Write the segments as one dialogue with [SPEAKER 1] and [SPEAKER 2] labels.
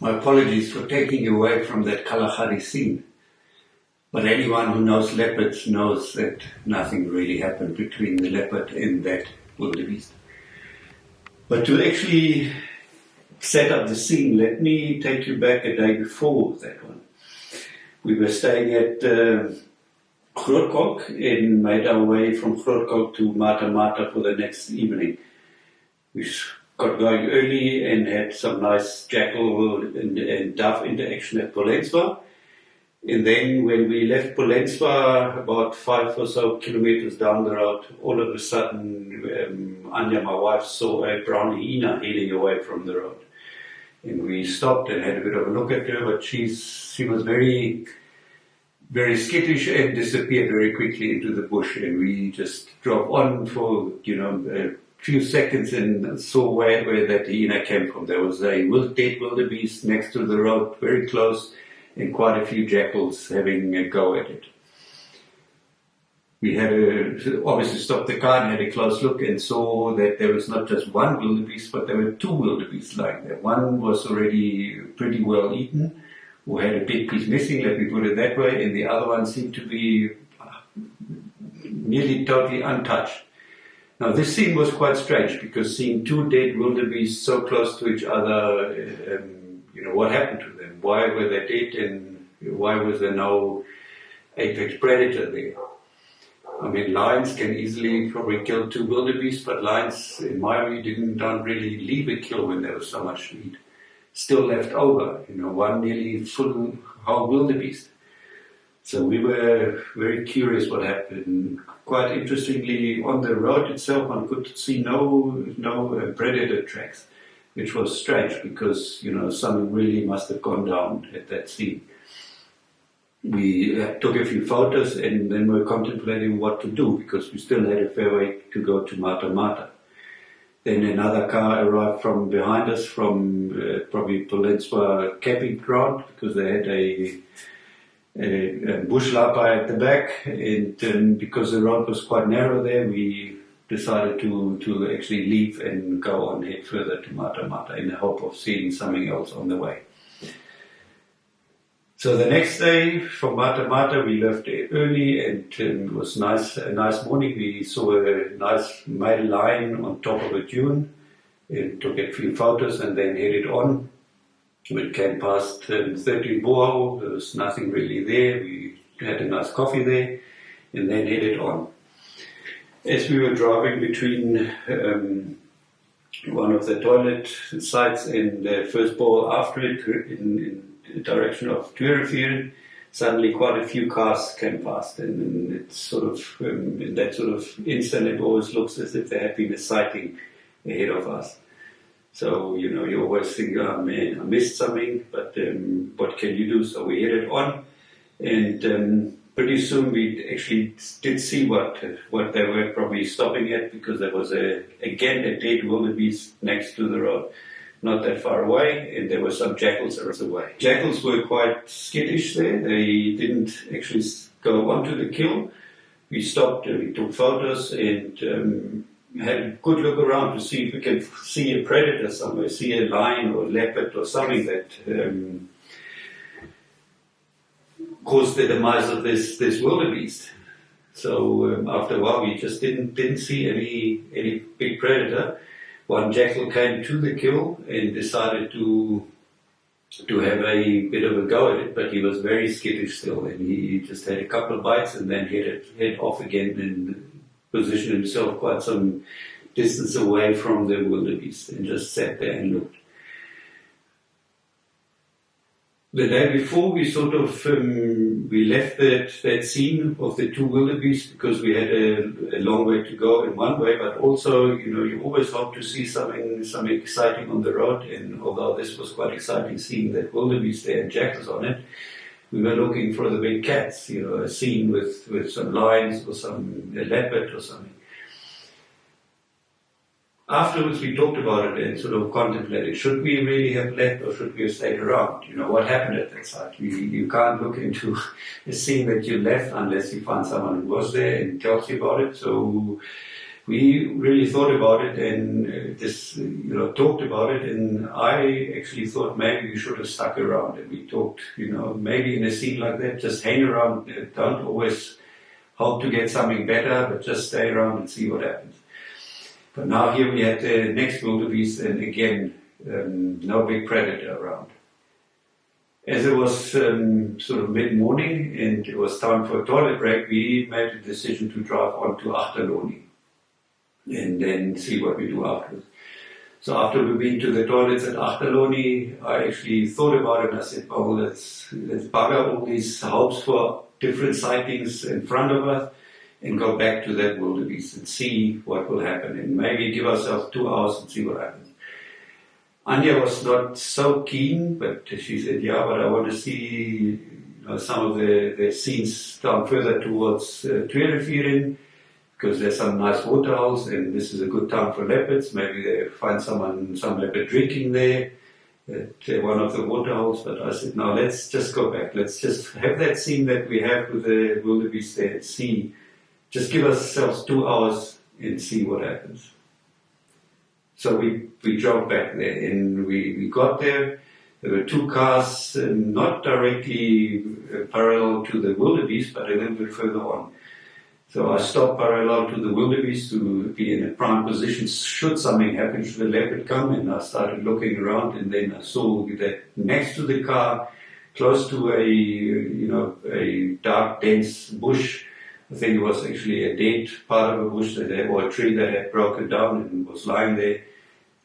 [SPEAKER 1] My apologies for taking you away from that Kgalagadi scene. But anyone who knows leopards knows that nothing really happened between the leopard and that wildebeest. But to actually set up the scene, let me take you back a day before that one. We were staying at Grootkolk and made our way from Grootkolk to Mata for the next evening. We got going early and had some nice jackal and dove interaction at Polenswa. And then when we left Polenswa, about 5 or so kilometers down the road, all of a sudden Anya, my wife, saw a brown hyena heading away from the road. And we stopped and had a bit of a look at her, but she was very, very skittish and disappeared very quickly into the bush. And we just drove on for, a few seconds and saw where that hyena came from. There was a dead wildebeest next to the road, very close, and quite a few jackals having a go at it. We had obviously stopped the car and had a close look and saw that there was not just one wildebeest, but there were 2 wildebeests lying there. One was already pretty well eaten, who had a big piece missing, let me put it that way, and the other one seemed to be nearly totally untouched. Now this scene was quite strange because seeing 2 dead wildebeest so close to each other, what happened to them? Why were they dead and why was there no apex predator there? I mean, lions can easily probably kill 2 wildebeest, but lions, in my view, don't really leave a kill when there was so much meat still left over. One nearly full whole wildebeest. So we were very curious what happened. Quite interestingly, on the road itself, one could see no predator tracks, which was strange because, something really must have gone down at that scene. We took a few photos and then were contemplating what to do because we still had a fair way to go to Mata. Then another car arrived from behind us from probably Polenswa camping ground because they had a bush lapper at the back, and because the road was quite narrow there, we decided to actually leave and go on head further to Mata in the hope of seeing something else on the way. So the next day from Mata we left early and it was a nice morning. We saw a nice male lion on top of a dune and took a few photos and then headed on. We came past 13 Boho, there was nothing really there. We had a nice coffee there and then headed on. As we were driving between one of the toilet sites and the first bowl after it in the direction of Turefieren, suddenly quite a few cars came past, and it's sort of in that sort of instant it always looks as if there had been a sighting ahead of us. So you always think, oh man, I missed something, but what can you do? So we headed on, and pretty soon we actually did see what they were probably stopping at, because there was again a dead wildebeest next to the road, not that far away, and there were some jackals away. Jackals were quite skittish there. They didn't actually go onto the kill. We stopped and we took photos and had a good look around to see if we can see a predator somewhere, see a lion or leopard or something that caused the demise of this wildebeest. So after a while we just didn't see any big predator. One jackal came to the kill and decided to have a bit of a go at it, but he was very skittish still, and he just had a couple of bites and then head off again and positioned himself quite some distance away from the wildebeest and just sat there and looked. The day before, we sort of we left that scene of the 2 wildebeest because we had a long way to go in one way, but also you always hope to see something exciting on the road. And although this was quite exciting seeing that wildebeest there and jackals on it, we were looking for the big cats. A scene with some lions or a leopard or something. Afterwards, we talked about it and sort of contemplated, should we really have left or should we have stayed around? What happened at that site? You can't look into a scene that you left unless you find someone who was there and tells you about it. So we really thought about it and talked about it, and I actually thought maybe we should have stuck around, and we talked, maybe in a scene like that, just hang around, don't always hope to get something better, but just stay around and see what happens. But now here we had the next wildebeest, and again, no big predator around. As it was sort of mid-morning and it was time for a toilet break, we made the decision to drive on to Kgalagadi and then see what we do afterwards. So after we've been to the toilets at Kgalagadi, I actually thought about it and I said, well, let's bugger all these hopes for different sightings in front of us and go back to that wildebeest and see what will happen, and maybe give ourselves 2 hours and see what happens. Anya was not so keen, but she said, yeah, but I want to see some of the scenes down further towards Transfrontier, because there's some nice waterholes and this is a good time for leopards. Maybe they find some leopard drinking there at one of the waterholes. But I said, no, let's just go back. Let's just have that scene that we have with the wildebeest there and see. Just give ourselves 2 hours and see what happens. So we drove back there and we got there. There were 2 cars not directly parallel to the wildebeest, but a little bit further on. So I stopped parallel to the wildebeest to be in a prime position should something happen, should the leopard come, and I started looking around, and then I saw that next to the car, close to a dark, dense bush, I think it was actually a dead part of a bush or a tree that had broken down and was lying there.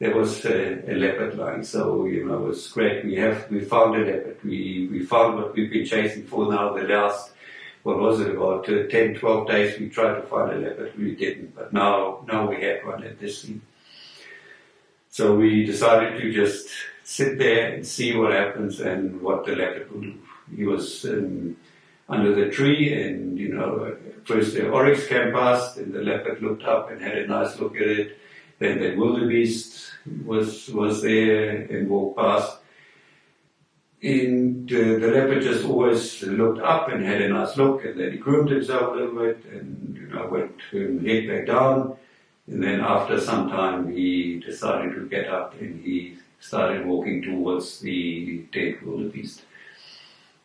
[SPEAKER 1] There was a leopard lying, so it was great. We found a leopard. We found what we've been chasing for now the last, what was it, about 10, 12 days. We tried to find a leopard, we didn't, but now we had one at this scene. So we decided to just sit there and see what happens and what the leopard will do. He was under the tree, and first the oryx came past, and the leopard looked up and had a nice look at it. Then the wildebeest was there and walked past. And the leopard just always looked up and had a nice look, and then he groomed himself a little bit and went head back down. And then after some time he decided to get up and he started walking towards the dead wildebeest.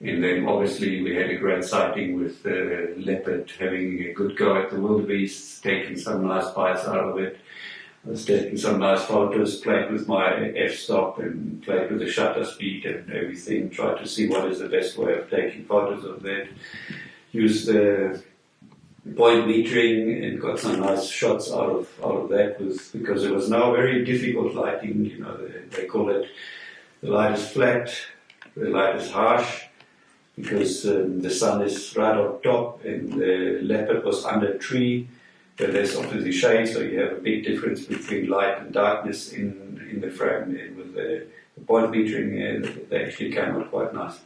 [SPEAKER 1] And then obviously we had a great sighting with the leopard having a good go at the wildebeest, taking some nice bites out of it. I was taking some nice photos, played with my f-stop and played with the shutter speed and everything, tried to see what is the best way of taking photos of that. Used the point metering and got some nice shots out of that because it was now very difficult lighting. They call it, the light is flat, the light is harsh, because the sun is right on top and the leopard was under a tree. But there's obviously shade, so you have a big difference between light and darkness in the frame. And with the point metering, they actually came out quite nice.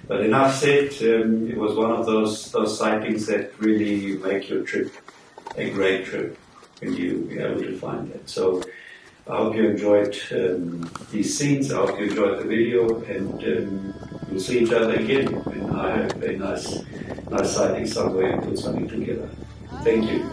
[SPEAKER 1] But enough said, it was one of those sightings that really make your trip a great trip when you're able to find that. So I hope you enjoyed these scenes. I hope you enjoyed the video, and we'll see each other again. And I have a nice sighting somewhere and put something together. Thank you.